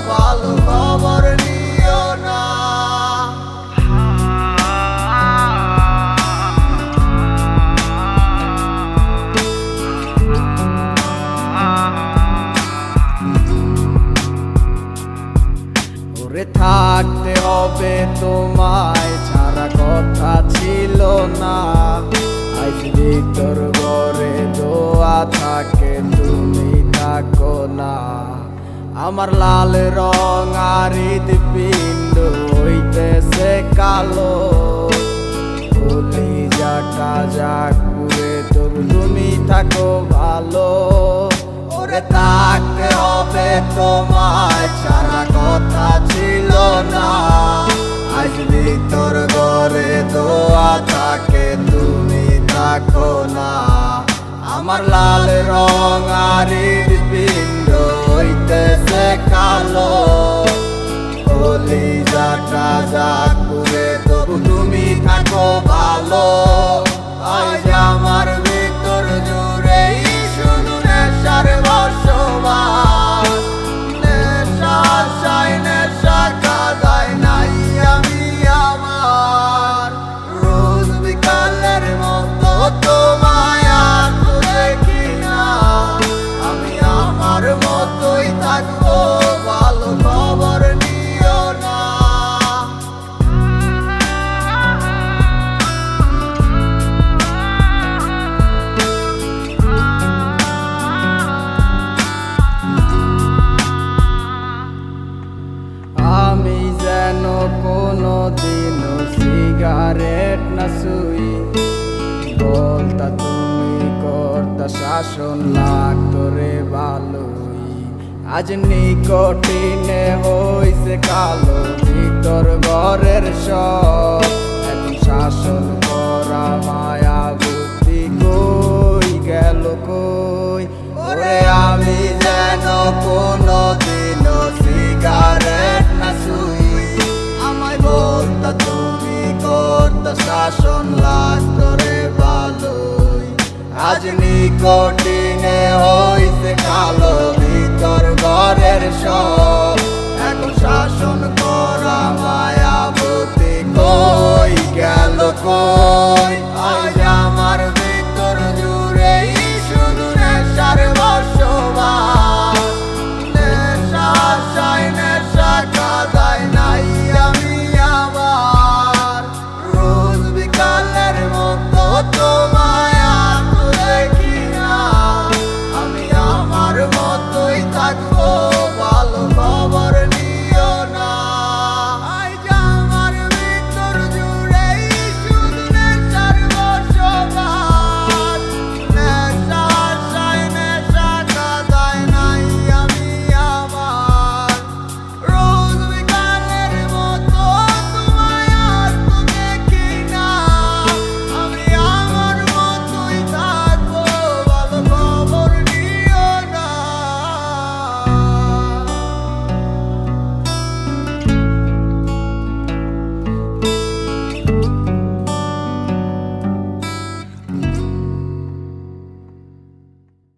ভালো খবর নিও না। ওরে থাকতে হবে তোমায় ছাড়া কথা ছিল না। আজ ভিতর ঘরে দোয়া থাকে তুমি থাকো না। আমার লাল রং আর হৃদপিণ্ড হইতেছে কালো। কলিজাটা যাক পুড়ে তবু তুমি থাকো ভালো। ওরে থাকতে হবে তোমায় ছাড়া কথা ছিল না। আজ ভিতর ঘরে দোয়া থাকে তুমি থাকো না। আমার লাল রং আর হৃদপিণ্ড হইতেছে কালো। কলিজাটা যাক পুড়ে তবু তুমি থাকো ভালো। আজ আমার ভিতর জুড়ে শুধু নেশার বসবাস। নেশা আশায় নেশা কাদায় নাই আমি আমার। রোজ বিকালের মতো তোমায় আর তো দেখি না। আমি আমার মতোই থাকবো ভালো খবর নিও না। আমি যেন কোনো দিনও সিগারেট না ছুঁই। বলতা তুমি করতা শাসন লাগতো রে ভালোই। আজ নিকটিনে হইছে কালো ভিতর ঘরের সব। এখন শাসন করা মায়া বুদ্ধি কই গেল কই। ওরে আমি যেন কোনো দিনও সিগারেট না ছুঁই। আমায় বলতা তুমি করতা শাসন লাগতো রে ভালোই। আজ নিকটিনে হইছে কালো ভিতর ঘরের সব। এখন শাসন